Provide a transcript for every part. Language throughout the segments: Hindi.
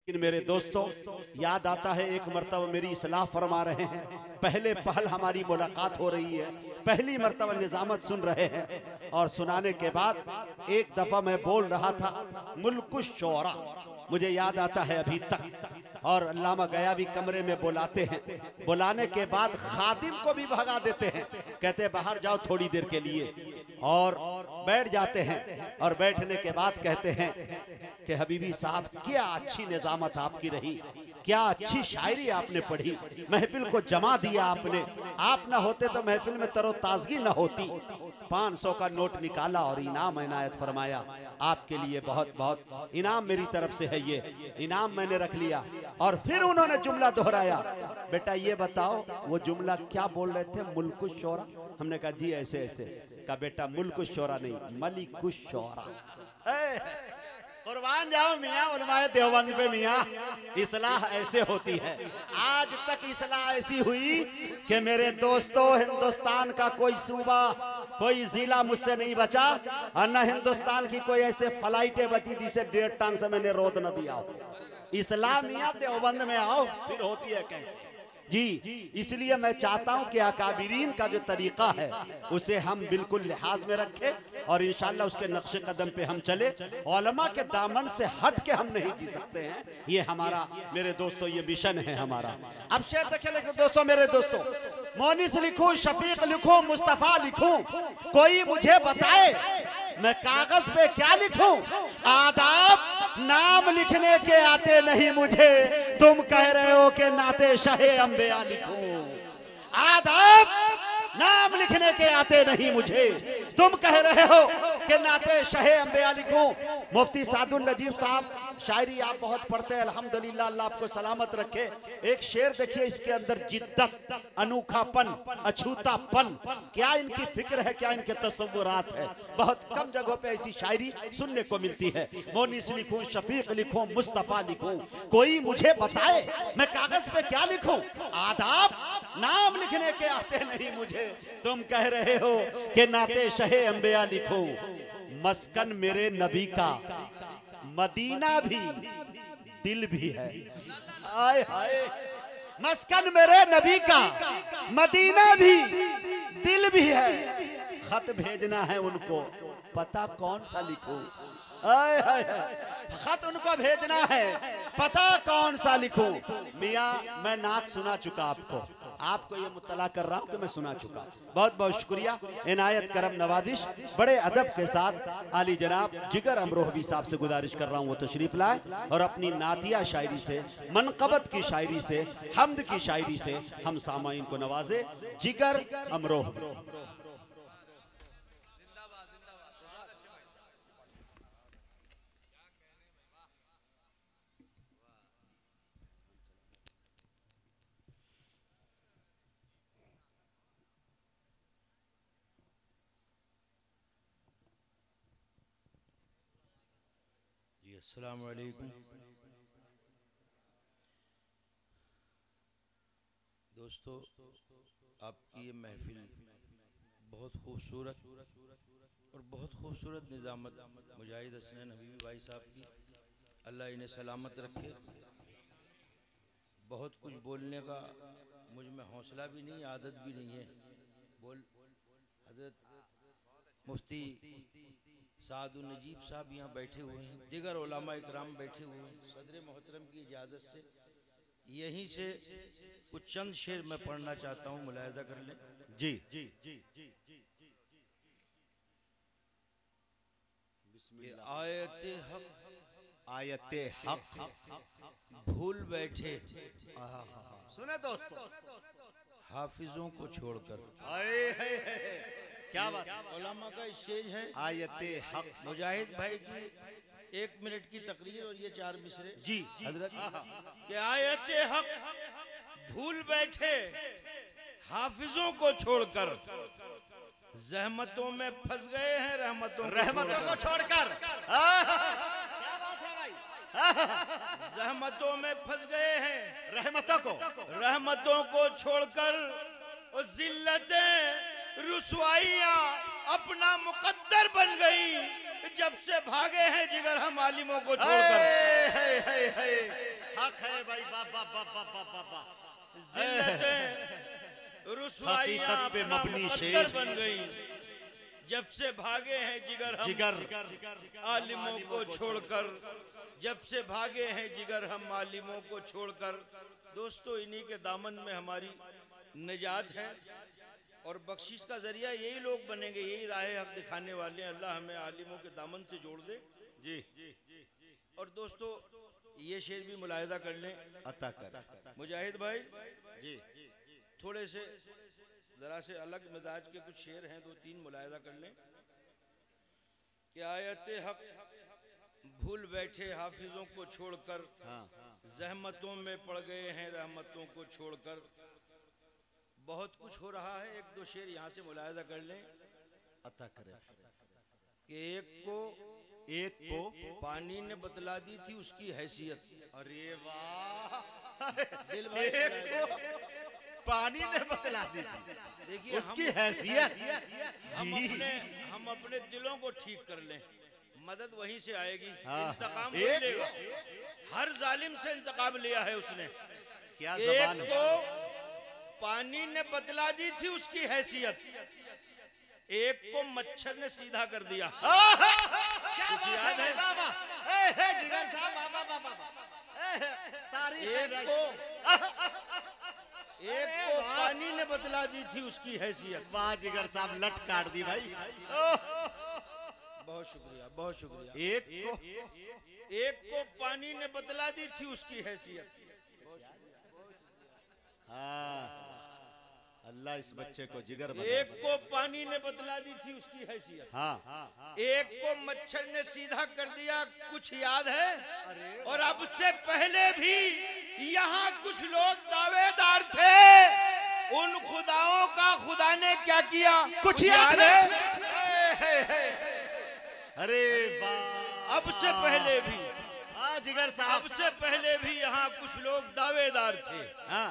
लेकिन मेरे दोस्तों, याद आता है एक मर्तबा मेरी इस्लाह फरमा रहे हैं, पहले पहल हमारी मुलाकात हो रही है, पहली मर्तबा निजामत सुन रहे हैं और सुनाने के बाद एक दफा मैं बोल रहा था मुल्कुश शोरा, मुझे याद आता है अभी तक। और अल्लामा गया भी कमरे में बुलाते हैं, बुलाने के बाद खादिम को भी भगा देते हैं, कहते हैं बाहर जाओ थोड़ी देर के लिए, और बैठ जाते हैं। और बैठने के बाद कहते हैं कि हबीबी साहब क्या अच्छी निजामत आपकी रही, क्या अच्छी शायरी आपने पढ़ी, महफिल को जमा दिया आपने, आप ना होते तो महफिल में तरोताजगी न होती। 500 का नोट निकाला और इनाम इनायत फरमाया, आपके लिए बहुत बहुत इनाम मेरी तरफ से है, ये इनाम मैंने रख लिया। और फिर उन्होंने जुमला दोहराया, बेटा ये बताओ वो जुमला क्या बोल रहे थे, मुल्कुश शोरा? हमने कहा जी ऐसे ऐसे। कहा बेटा मुल्कुश शोरा नहीं, मलिकुश शोरा। कुर्बान जाओ मियाँ उलमाए देवबंद पे मियाँ, इस्लाह ऐसे होती है। आज तक इस्लाह ऐसी हुई कि मेरे दोस्तों हिंदुस्तान का कोई सूबा कोई जिला मुझसे नहीं बचा, और न हिंदुस्तान की कोई ऐसे फ्लाइटें बची जिसे 1.5 टांग से मैंने रोद न दिया हो। इस्लाह मियाँ देवबंद में आओ, फिर होती है कैसे जी। इसलिए मैं चाहता हूं कि अकाबिरीन का जो तरीका है उसे हम बिल्कुल लिहाज में रखें और इंशाअल्लाह उसके नक्शे कदम पे हम चले। उलमा के दामन से हट के हम नहीं जी सकते हैं, ये हमारा मेरे दोस्तों ये मिशन है हमारा। अब शेर देखिए लिखो दोस्तों, मेरे दोस्तों, मोनिस लिखूं, शफीक लिखूं, मुस्तफा लिखूं, कोई मुझे बताए मैं कागज पे क्या लिखूं? आदाब नाम लिखने के आते नहीं मुझे, तुम कह रहे हो कि नाते शाहे अंबिया लिखूं। आदाब नाम लिखने के आते नहीं मुझे, तुम कह रहे हो कि नाते शाहे अंबिया लिखूं। मुफ्ती सादुल नजीब साहब शायरी आप बहुत पढ़ते हैं, अल्हम्दुलिल्लाह, अल्लाह आपको सलामत रखे। एक शेर देखिए, इसके अंदर जिद्दत, अनूखापन, अछूतापन, क्या इनकी फिक्र है, क्या इनके तसव्वुरात है। बहुत कम जगहों पे ऐसी शायरी सुनने को मिलती है। मोनिस लिखूं, शफीक लिखूं, मुस्तफा लिखूं, कोई मुझे बताए मैं कागज पे क्या लिखूं? आदाब नाम लिखने के आते नहीं मुझे, तुम कह रहे हो कि नाते शहे अंबिया लिखो। मस्कन मेरे नबी का मदीना भी दिल भी है, आए हाय। मस्कन मेरे नबी का मदीना भी दिल भी है, खत भेजना है उनको, पता कौन सा लिखूं? आए हाय, खत उनको भेजना है, पता कौन सा लिखूं? मियाँ मैं नात सुना चुका आपको, आपको ये मुत्तला कर रहा हूं कि मैं सुना चुका। बहुत बहुत शुक्रिया, इनायत करम नवाजिश। बड़े अदब के साथ आली जनाब जिगर अमरोहवी साहब से गुजारिश कर रहा हूं वो तशरीफ लाए और अपनी नातिया शायरी से, मनकबत की शायरी से, हम्द की शायरी से हम सामाइन को नवाजे। जिगर अमरोहवी। अस्सलाम वालेकुम दोस्तों, आपकी ये महफिल बहुत खूबसूरत और बहुत खूबसूरत निज़ामत मुजाहिद हसनैन हबीबी भाई साहब की, अल्लाह इन्हें सलामत रखे। बहुत कुछ बोलने का मुझ में हौसला भी नहीं, आदत भी नहीं है। हज़रत मुफ्ती सादुल नजीब साहब यहाँ बैठे हुए हैं, दिगर उलमा इकराम बैठे हुए हैं। सदर मोहतरम की इजाज़त से यहीं से कुछ चंद शेर मैं पढ़ना चाहता हूँ, मुलाहिज़ा कर लें। जी आयते हक भूल बैठे सुने दोस्तों, हाफिजों को छोड़कर। क्या बात, उलमा का स्टेज है। आयते हक मुजाहिद भाई की 1 मिनट की तकरीर और ये 4 मिसरे। जी हजरत कि आयते हक भूल बैठे हाफिजों को छोड़कर, जहमतों में फंस गए हैं रहमतों को छोड़कर। जहमतों में फंस गए हैं रहमतों को छोड़कर, और जिल्लतें रुसवाइयां अपना मुकद्दर बन गई, जब से भागे हैं जिगर हम आलिमों को छोड़कर। हक है भाई, बाबा बाबा बाबा बाबा। जिल्लतें रुसवाइयां हकीकत पे अपना मबनी मुकद्दर शेर बन गई। जब से भागे हैं जिगर हम जिगर आलिमों को छोड़कर, जब से भागे हैं जिगर हम आलिमों को छोड़कर। दोस्तों, इन्हीं के दामन में हमारी निजात है और बख्शिश का जरिया यही लोग बनेंगे, यही राह हक दिखाने वाले हैं। अल्लाह हमें आलिमों के दामन से जोड़ दे जी। और दोस्तों, ये शेर भी मुलाहिदा कर लें। अता कर मुजाहिद भाई जी। थोड़े से जरा से अलग मिजाज के कुछ शेर हैं, 2-3 मुलाहिदा कर लें। कि आयत हक भूल बैठे हाफिजों को छोड़कर, जहमतों में पड़ गए हैं रहमतों को छोड़कर। बहुत कुछ हो रहा है, 1-2 शेर यहाँ से मुलाहिदा कर लें। अता करे कि एक को पानी ने बतला दी थी उसकी हैसियत। अरे वाह, दिल भाई पानी ने बतला दी थी देखिए उसकी हैसियत। हम अपने दिलों को ठीक कर लें, मदद वहीं से आएगी। हाँ, इंतकाम वही लेगा। हर जालिम से इंतकाम लिया है उसने। क्या एक ज़बान है। को पानी ने बतला दी थी उसकी हैसियत, एक को मच्छर ने सीधा कर दिया। कुछ याद है? जिगर साहब, बाबा बाबा। एक को पानी ने बतला दी थी उसकी हैसियत। वाह जिगर साहब, लट काट दी भाई। बहुत शुक्रिया, बहुत शुक्रिया। एक को पानी ने बतला दी थी उसकी हैसियत। हाँ, अल्लाह इस बच्चे को जिगर बना। एक को पानी ने बतला दी थी उसकी हैसियत। हाँ, एक को मच्छर ने सीधा कर दिया। कुछ याद है? और अब से पहले भी यहाँ कुछ लोग दावेदार थे, उन खुदाओं का खुदा ने क्या किया? कुछ याद है? अरे वाह, अब से पहले भी, जिगर साहब, अब से पहले भी यहाँ कुछ लोग दावेदार थे। हाँ,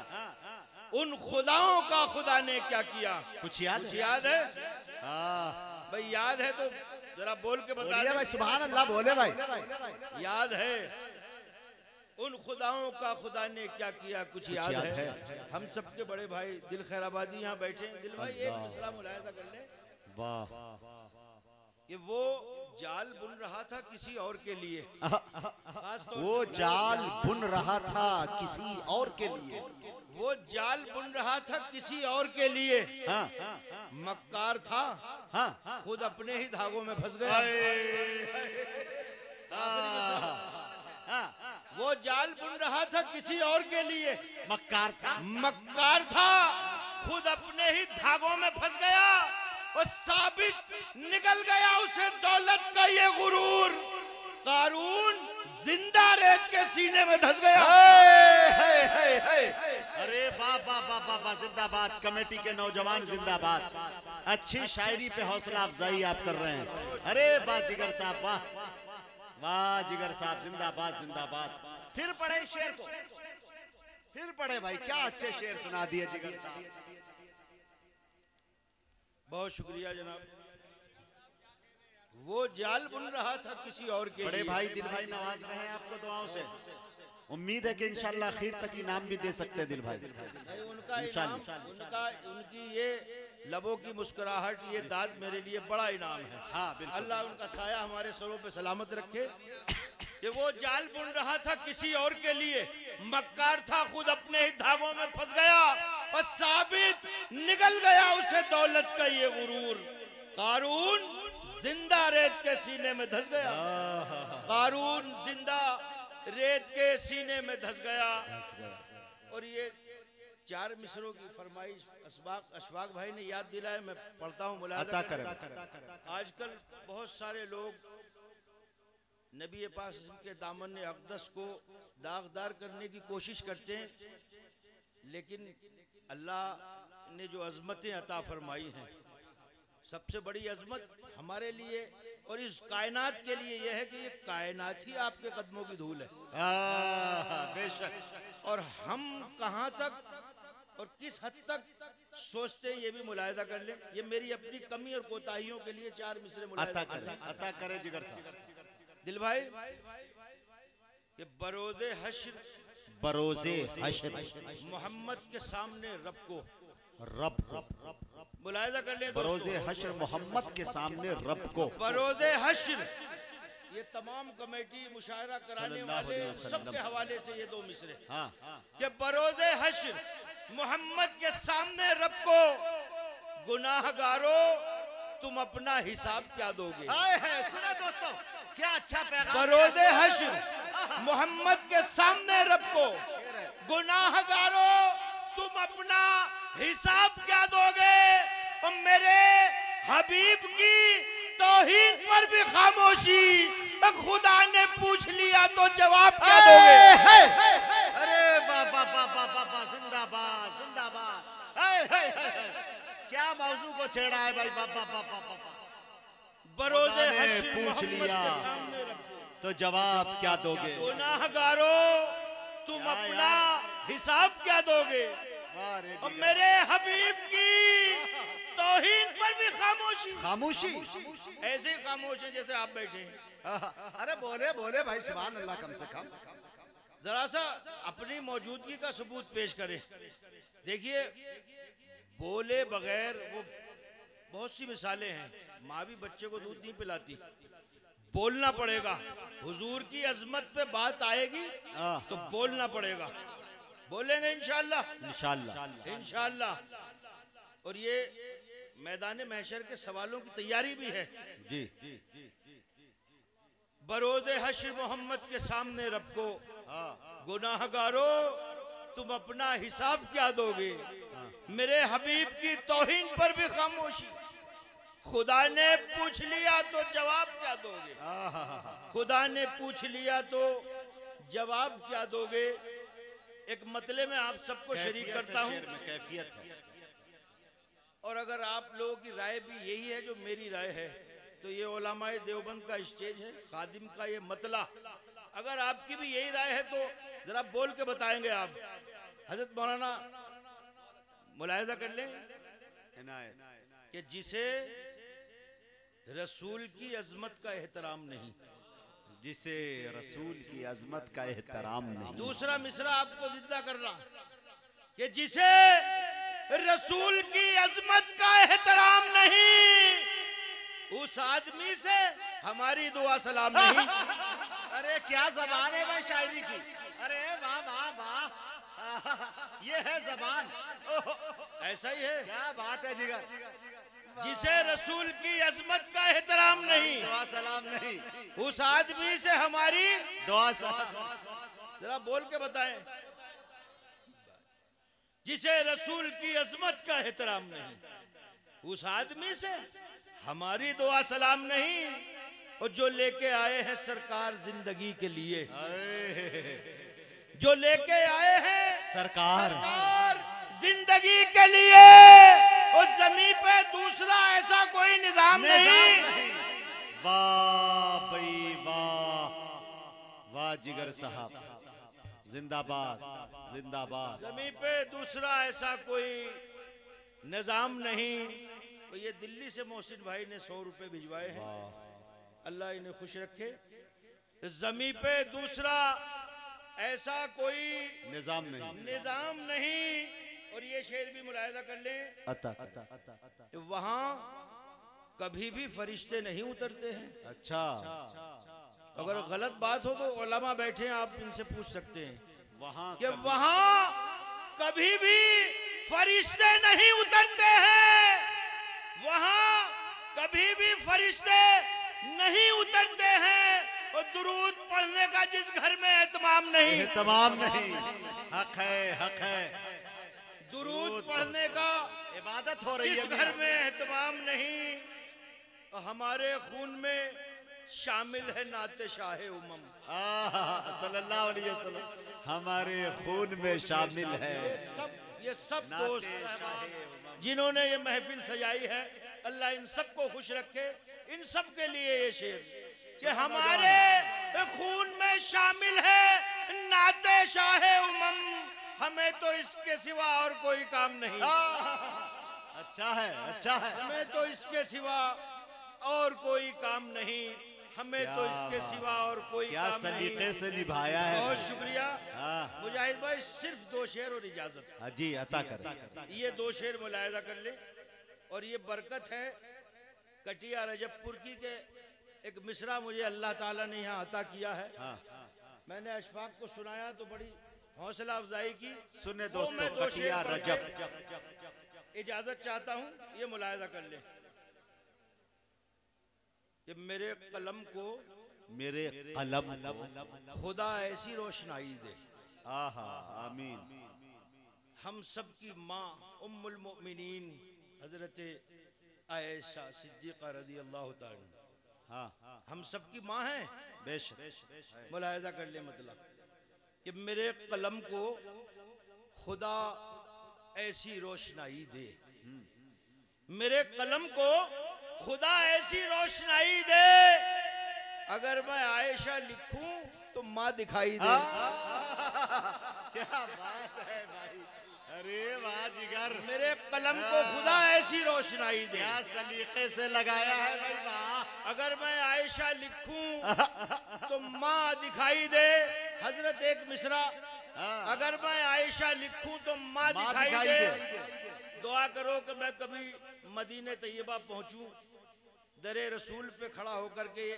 उन खुदाओं का खुदा ने क्या किया? कुछ याद है? हाँ भाई याद है तो जरा बोल के बता दे भाई। सुभान अल्लाह बोले भाई। याद है? उन खुदाओं का खुदा ने क्या किया? कुछ याद है? हम सबके बड़े भाई दिल खैराबादी यहाँ बैठे हैं। दिल भाई एक मसला मुलाहिदा कर ले। वाह, ये वो जाल बुन रहा था किसी और के लिए। वो जाल बुन रहा था किसी और के लिए। वो जाल बुन रहा था किसी और के लिए। मक्कार था, खुद अपने ही धागों में फंस गया। वो जाल बुन रहा था किसी और के लिए। मक्कार था, खुद अपने ही धागों में फंस गया। और साबित निकल गया उसे दौलत का ये गुरूर। कारून जिंदा रेत के सीने में धंस गया। अरे बाबा बाबा, जिंदाबाद। कमेटी के नौजवान जिंदाबाद। अच्छी शायरी पे हौसला अफजाई आप कर रहे हैं। अरे वाह जिगर साहब, वाह वाह जिगर साहब, जिंदाबाद जिंदाबाद। फिर पढ़े शेर को, फिर पढ़े भाई। क्या अच्छे शेर सुना दिए जिगर साहब। बहुत शुक्रिया जनाब। वो जाल बुन रहा था किसी और के बड़े लिए। भाई दिल भाई नवाज रहे हैं आपको दुआओं से। उम्मीद है कि इंशाल्लाह आखिर तक इनाम भी दे सकते हैं दिल भाई। उनका इनाम, उनकी ये लबों की मुस्कुराहट, ये दाद मेरे लिए बड़ा इनाम है। हाँ, बिल्कुल। अल्लाह उनका साया हमारे सरों पे सलामत रखे। कि वो जाल बुन रहा था किसी और के लिए, मक्कार था, खुद अपने ही धागों में फंस गया। और साबित निकल गया उसे दौलत का ये गुरूर। कारून जिंदा रेत के सीने में धंस गया। कारून जिंदा रेत के सीने में धंस गया। और ये 4 मिसरों की फरमाइश अशफाक भाई ने याद दिलाया, मैं पढ़ता हूँ, मुलाहिदा करें। आजकल बहुत सारे लोग नबी पाक के दामन अक़दस को दागदार करने की कोशिश करते हैं, लेकिन अल्लाह ने जो अजमतें अता फरमाई हैं, सबसे बड़ी अजमत हमारे लिए और इस कायनात के लिए यह है कि ये कायनात ही आपके कदमों की धूल है। बेशक। और हम कहाँ तक और किस हद तक सोचते हैं, ये भी मुलाहिदा कर लें। ये मेरी अपनी कमी और कोताहियों के लिए 4 मिसरे मुलाहिदा अता करे जिगर साहब। दिल भाई, कि बरोज़े हश्र बरोजे हश्र मोहम्मद के सामने रब को रब को मुलाहिजा कर ले बरोजे हश्र मोहम्मद के सामने रब को बरोजे हश्र। ये तमाम कमेटी मुशायरा कराने वाले सबके हवाले से ये दो मिसरे कि बरोजे हश्र मोहम्मद के सामने रब को गुनाहगारो तुम अपना हिसाब क्या दोगे। सुना दोस्तों क्या अच्छा पैगाम। बरोजे हश्र मोहम्मद के सामने रब को गुनाहगारो तुम अपना हिसाब क्या दोगे। और मेरे हबीब की तौहीन पर भी खामोशी, खुदा ने पूछ लिया तो जवाब क्या दोगे। अरे बाबा बाबा बाबा जिंदाबाद जिंदाबाद। क्या मौजू को छेड़ा है भाई। बाबा बाबा बाबा बरोजे ने पूछ लिया तो जवाब क्या दोगे। गुनाहगारो तुम अपना हिसाब क्या दोगे। और मेरे हबीब की तौहीन पर भी खामोशी। खामोशी ऐसे ही खामोश है जैसे आप बैठे हैं। अरे बोले बोले भाई सुभान अल्लाह। कम से कम जरा सा अपनी मौजूदगी का सबूत पेश करें। देखिए बोले बगैर वो बहुत सी मिसालें हैं। माँ भी बच्चे को दूध नहीं पिलाती, बोलना पड़ेगा। हुजूर की अजमत पे बात आएगी तो बोलना पड़ेगा। बोलेंगे इंशाअल्लाह इंशाअल्लाह इंशाअल्लाह। और ये मैदान महशर के सवालों की तैयारी भी है जी। बरोज़े हश्र मोहम्मद के सामने रब को गुनाहगारो तुम अपना हिसाब क्या दोगे। मेरे हबीब की तौहीन पर भी खामोशी। खुदा ने पूछ लिया तो जवाब क्या दोगे। खुदा ने पूछ लिया तो जवाब क्या दोगे। एक मतले में आप सबको शरीक करता हूँ। कैफियत है। और अगर आप लोगों की राय भी यही है जो मेरी राय है तो ये उलमाए देवबंद का स्टेज है, खादिम का ये मतला। अगर आपकी भी यही राय है तो जरा बोल के बताएंगे आप। हजरत मौलाना मुलाहिजा कर लें कि जिसे रसूल की अजमत का एहतराम नहीं, जिसे रसूल की अजमत का एहतराम नहीं। दूसरा मिसरा आपको जिद्दा करना कि जिसे रसूल की अजमत का एहतराम नहीं, उस आदमी से हमारी दुआ सलाम नहीं। अरे क्या जबान है भाई शायरी की। अरे वाह वाह वाह। ये है जबान। ऐसा ही है। क्या बात है जिगर। जिसे रसूल की अजमत का एहतराम नहीं, दुआ सलाम नहीं, उस आदमी से हमारी दुआ सलाम। जरा बोल के बताएं। जिसे रसूल की अजमत का एहतराम नहीं, उस आदमी से हमारी दुआ सलाम नहीं। और जो लेके आए हैं सरकार जिंदगी के लिए, जो लेके आए हैं सरकार जिंदगी के लिए, उस जमीन पे दूसरा ऐसा कोई निजाम नहीं। वाह भाई वाह वाह जिगर साहब जिंदाबाद जिंदाबाद। जमीन पे दूसरा ऐसा कोई निजाम नहीं। तो ये दिल्ली से मोहसिन भाई ने 100 रुपए भिजवाए हैं, अल्लाह इन्हें खुश रखे। जमीन पे दूसरा ऐसा कोई निजाम नहीं। और ये शेर भी मुलाहिजा कर लें, वहां कभी भी फरिश्ते नहीं उतरते हैं। अच्छा अगर गलत बात हो तो उलमा बैठे हैं, आप इनसे पूछ सकते हैं कि वहां कभी भी फरिश्ते नहीं उतरते हैं। वहां कभी भी फरिश्ते नहीं उतरते हैं। और दुरूद पढ़ने का जिस घर में एहतमाम नहीं, हक है दुरूद पढ़ने का इबादत हो रही है, जिस घर में एहतमाम नहीं, हमारे खून में शामिल है नाते शाहे उमम सल्लल्लाहु अलैहि वसल्लम। हमारे खून में शामिल है। ये सब दोस्त जिन्होंने ये महफिल सजाई है, अल्लाह इन सबको खुश रखे। इन सब के लिए ये शेर कि हमारे खून में शामिल है नाते शाहे उमम, हमें तो इसके सिवा और कोई काम नहीं। अच्छा है हमें तो इसके सिवा और कोई काम नहीं। हमें तो इसके सिवा और कोई काम नहीं। सलीके से निभाया है। बहुत शुक्रिया। मुजाहिद जाहिद भाई सिर्फ 2 शेर और इजाजत। हाँ जी, अता कर। ये 2 शेर मुलाहिजा कर ले। और ये बरकत है कटिया रजबपुर की के एक मिसरा मुझे अल्लाह ताला ने यहाँ अता किया है। मैंने अशफाक को सुनाया तो बड़ी हौसला अफजाई की। सुने वो मैं दोस्तों, 2 शेर कटिया पढ़ रजब। के इजाजत चाहता हूँ, ये मुलाहिजा कर ले कि मेरे कलम को खुदा ऐसी रोशनाई दे। आहा, आमीन। हम सब की माँ उम्मुल मोमिनीन हजरत आयशा सिद्दीक़ा रज़ी अल्लाह ताला हम सब की माँ है। बेशक। मुलाहिजा कर ले मतलब कि मेरे कलम को खुदा ऐसी रोशनाई दे, मेरे कलम को खुदा ऐसी रोशनाई दे, अगर मैं आयशा लिखूं तो माँ दिखाई दे। क्या बात है भाई, अरे वाह जिगर। मेरे कलम को खुदा ऐसी रोशनाई दे, क्या सलीके से लगाया है भाई, वाह। अगर मैं आयशा लिखूं तो माँ दिखाई दे। हजरत एक मिसरा, अगर मैं आयशा लिखूं तो माँ दिखाई दे। दुआ करो कि मैं कभी मदीने तैयबा पहुंचूं, दरे रसूल पे खड़ा होकर के,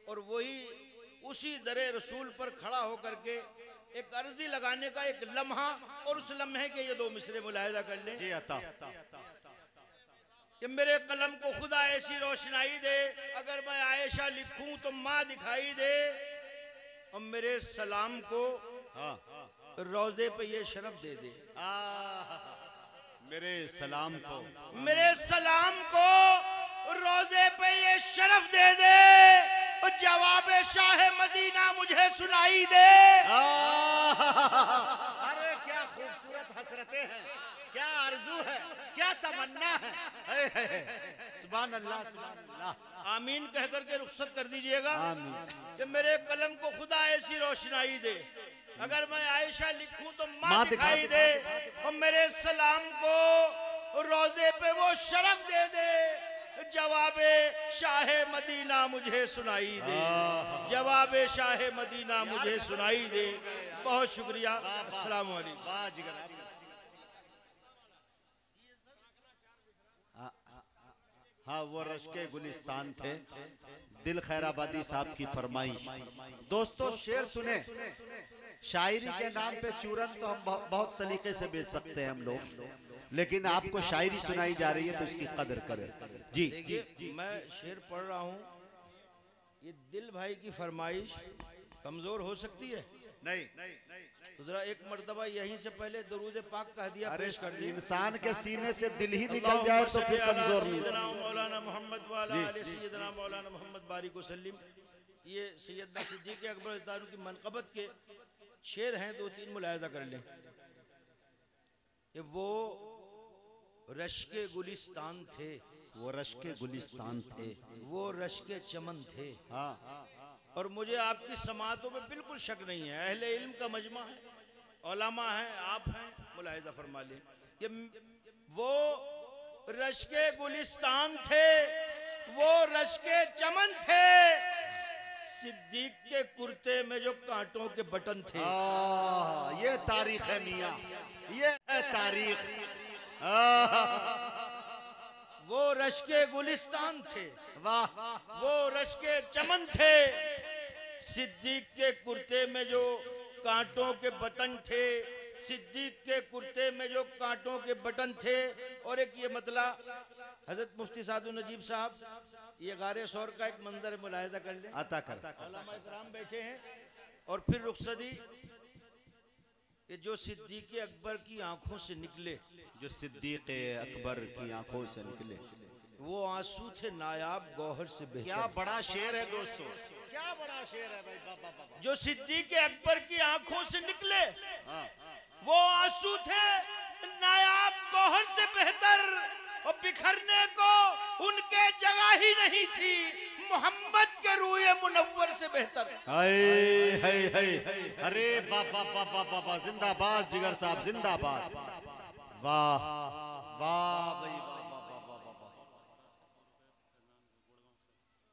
और वही उसी दरे रसूल पर खड़ा होकर के एक अर्जी लगाने का एक लम्हा, और उस लम्हे के ये 2 मिसरे मुलाहिजा कर लें जी अता। कि मेरे कलम को खुदा ऐसी रोशनाई दे, अगर मैं आयशा लिखूं तो माँ दिखाई दे, और मेरे सलाम को रोजे पे ये शरफ दे दे। मेरे सलाम को, मेरे सलाम को रोजे पे ये शरफ दे दे, और जवाब शाह मदीना मुझे सुनाई दे। अरे क्या खूबसूरत हसरतें हैं, क्या आरजू है, क्या तमन्ना है। सुभान अल्लाह, सुभान अल्लाह। आमीन कह करके रुखसत कर दीजिएगा। आमीन। कि मेरे कलम को खुदा ऐसी रोशनाई दे, अगर मैं आयशा लिखूं तो माँ दिखाई दे, और मेरे सलाम को रोजे पे वो शरफ दे दे, जवाबे शाह मदीना मुझे सुनाई दे, जवाबे शाह मदीना मुझे सुनाई दे। बहुत शुक्रिया। अस्सलाम वालेकुम। हाँ, वो रश्के गुलिस्तान थे, दिल खैराबादी साहब की फरमाइश। दोस्तों शेर सुने। शायरी के नाम पे चूरन तो हम बहुत सलीके से बेच सकते हैं हम लोग, लेकिन आपको शायरी सुनाई जा रही है तो इसकी कदर करें। जी देखिए, मैं शेर पढ़ रहा हूँ, ये दिल भाई की फरमाइश कमजोर हो सकती है। नहीं, तो जरा एक मर्तबा यहीं से पहले दरूद पाक कह दिया, अरे पेश कर दिया। इंसान के सीने से दिल ही निकल जाए तो फिर कमजोर नहीं। मौलाना मोहम्मद वाला सैयदना मौलाना मोहम्मद बारिक वसल्लम। ये सैयदना सिद्दीक़ अकबर की मनक़बत के शेर हैं, 2-3 मुलाहिजा कर लें। कि वो रश्के गुलिस्तान थे, वो रश्के गुलिस्तान थे, वो रश्के चमन थे। हाँ। और मुझे आपकी समातों में बिल्कुल शक नहीं है, अहले इल्म का मजमा है, उलमा है, आप हैं। मुलाहिजा फरमा लें कि वो रश्के गुलिस्तान थे, वो रश्के चमन थे, सिद्दीक के कुर्ते में जो कांटों के बटन थे। ये तारीख है मियाँ, ये है तारीख। वो रश्के गुलिस्तान थे, वाह। वो रश्के चमन थे, सिद्दीक के कुर्ते में जो कांटों के बटन थे, सिद्दीक के कुर्ते में जो कांटों के बटन थे। और एक ये मतला हजरत मुफ्ती सादुल नजीब साहब, ये गारे शौर का एक मंजर मुलाहिजा कर ले। अता कर। उलमा इकराम बैठे हैं, और फिर रुखसदी कि जो सिद्दीक अकबर की आंखों से निकले, जो सिद्दीक अकबर की आंखों से निकले, वो आंसू थे नायाब गौहर से बेहतर। क्या बड़ा शेर है दोस्तों, क्या बड़ा शेर है भाई। बाबा जो सिद्दीक अकबर की आंखों से निकले, वो आंसू थे नायाब गौहर से बेहतर, और बिखरने को उनके जगह ही नहीं थी, मोहम्मद के रूए मुनव्वर से बेहतर। हाय अरे वाह, जिंदाबाद जिगर साहब, जिंदाबाद। वाह वाह भाई, वाह।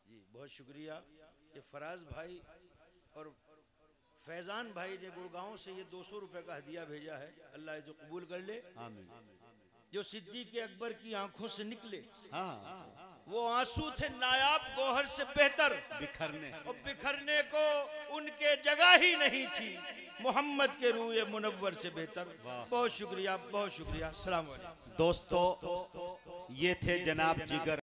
जी बहुत शुक्रिया। ये फराज भाई और फैजान भाई ने गुड़गांव से ये 200 रुपए का हदिया भेजा है, अल्लाह जो कबूल कर ले। जो सिद्दीक अकबर की आंखों से निकले वो आंसू थे नायाब गौहर से बेहतर, बिखरने को उनके जगह ही नहीं थी, मोहम्मद के रूए मुनव्वर से बेहतर। बहुत शुक्रिया, बहुत शुक्रिया। अस्सलाम वालेकुम। दोस्तों, ये थे जनाब जिगर